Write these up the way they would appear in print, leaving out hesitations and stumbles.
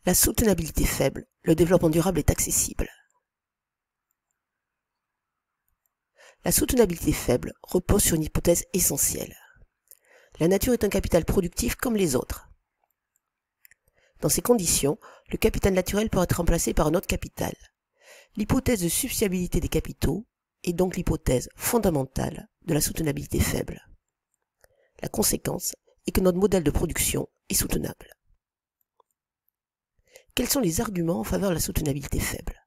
La soutenabilité faible, le développement durable est accessible. La soutenabilité faible repose sur une hypothèse essentielle. La nature est un capital productif comme les autres. Dans ces conditions, le capital naturel peut être remplacé par un autre capital. L'hypothèse de substituabilité des capitaux est donc l'hypothèse fondamentale de la soutenabilité faible. La conséquence est que notre modèle de production est soutenable. Quels sont les arguments en faveur de la soutenabilité faible?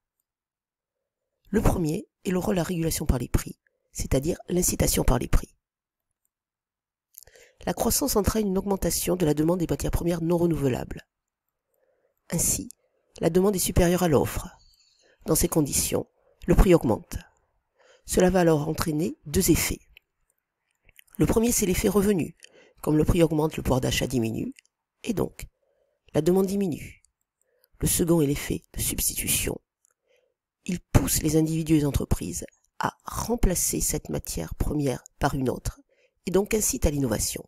Le premier est le rôle de la régulation par les prix, c'est-à-dire l'incitation par les prix. La croissance entraîne une augmentation de la demande des matières premières non renouvelables. Ainsi, la demande est supérieure à l'offre. Dans ces conditions, le prix augmente. Cela va alors entraîner deux effets. Le premier, c'est l'effet revenu. Comme le prix augmente, le pouvoir d'achat diminue, et donc, la demande diminue. Le second est l'effet de substitution. Il pousse les individus et les entreprises à remplacer cette matière première par une autre, et donc incite à l'innovation.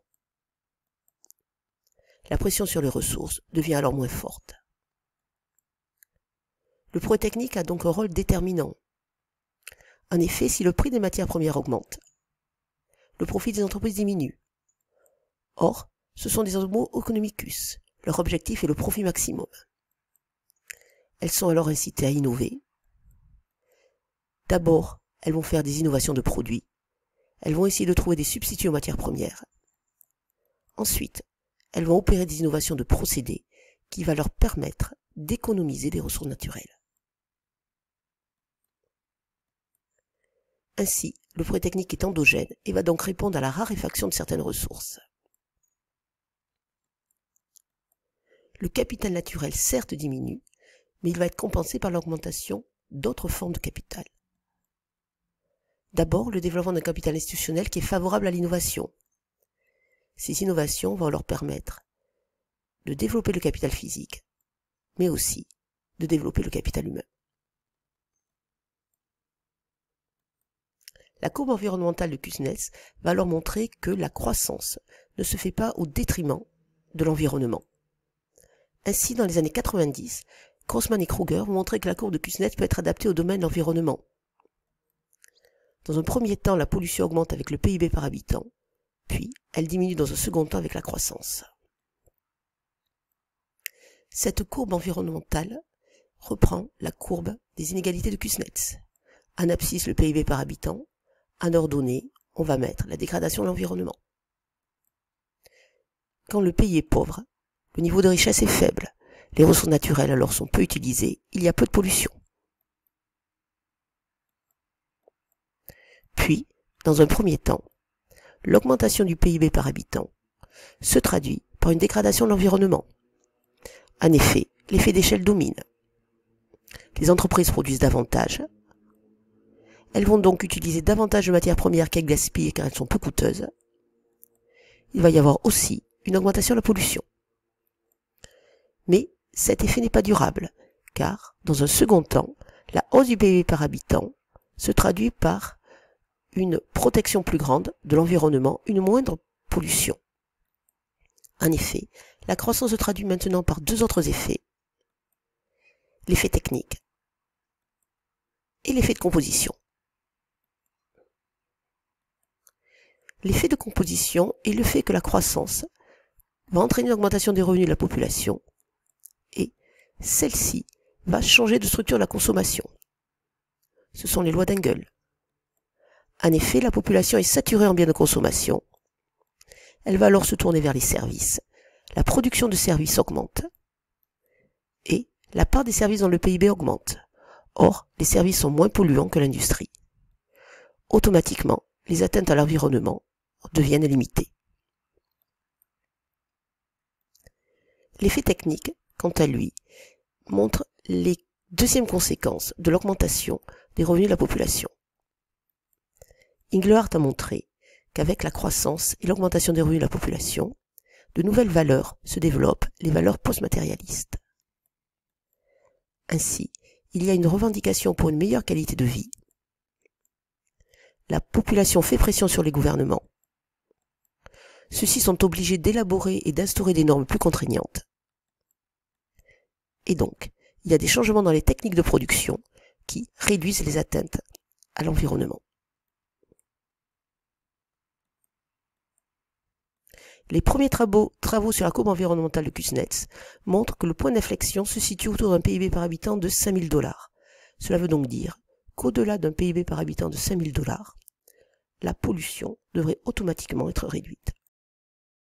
La pression sur les ressources devient alors moins forte. Le progrès technique a donc un rôle déterminant. En effet, si le prix des matières premières augmente, le profit des entreprises diminue. Or, ce sont des homo economicus. Leur objectif est le profit maximum. Elles sont alors incitées à innover. D'abord, elles vont faire des innovations de produits. Elles vont essayer de trouver des substituts aux matières premières. Ensuite, elles vont opérer des innovations de procédés qui va leur permettre d'économiser des ressources naturelles. Ainsi, le progrès technique est endogène et va donc répondre à la raréfaction de certaines ressources. Le capital naturel certes diminue, mais il va être compensé par l'augmentation d'autres formes de capital. D'abord, le développement d'un capital institutionnel qui est favorable à l'innovation. Ces innovations vont leur permettre de développer le capital physique, mais aussi de développer le capital humain. La courbe environnementale de Kuznets va alors montrer que la croissance ne se fait pas au détriment de l'environnement. Ainsi, dans les années 90, Grossman et Kruger vont montrer que la courbe de Kuznets peut être adaptée au domaine de l'environnement. Dans un premier temps, la pollution augmente avec le PIB par habitant, puis elle diminue dans un second temps avec la croissance. Cette courbe environnementale reprend la courbe des inégalités de Kuznets. En abscisse, le PIB par habitant. En ordonnée, on va mettre la dégradation de l'environnement. Quand le pays est pauvre, le niveau de richesse est faible. Les ressources naturelles alors sont peu utilisées, il y a peu de pollution. Puis, dans un premier temps, l'augmentation du PIB par habitant se traduit par une dégradation de l'environnement. En effet, l'effet d'échelle domine. Les entreprises produisent davantage. Elles vont donc utiliser davantage de matières premières qu'elles gaspillent car elles sont peu coûteuses. Il va y avoir aussi une augmentation de la pollution. Mais cet effet n'est pas durable, car, dans un second temps, la hausse du PIB par habitant se traduit par une protection plus grande de l'environnement, une moindre pollution. En effet, la croissance se traduit maintenant par deux autres effets. L'effet technique et l'effet de composition. L'effet de composition est le fait que la croissance va entraîner une augmentation des revenus de la population et celle-ci va changer de structure de la consommation. Ce sont les lois d'Engel. En effet, la population est saturée en biens de consommation. Elle va alors se tourner vers les services. La production de services augmente et la part des services dans le PIB augmente. Or, les services sont moins polluants que l'industrie. Automatiquement, les atteintes à l'environnement deviennent limitées. L'effet technique, quant à lui, montre les deuxièmes conséquences de l'augmentation des revenus de la population. Engelhardt a montré qu'avec la croissance et l'augmentation des revenus de la population, de nouvelles valeurs se développent, les valeurs post-matérialistes. Ainsi, il y a une revendication pour une meilleure qualité de vie. La population fait pression sur les gouvernements. Ceux-ci sont obligés d'élaborer et d'instaurer des normes plus contraignantes. Et donc, il y a des changements dans les techniques de production qui réduisent les atteintes à l'environnement. Les premiers travaux sur la courbe environnementale de Kuznets montrent que le point d'inflexion se situe autour d'un PIB par habitant de 5 000 $. Cela veut donc dire qu'au-delà d'un PIB par habitant de 5 000 $, la pollution devrait automatiquement être réduite.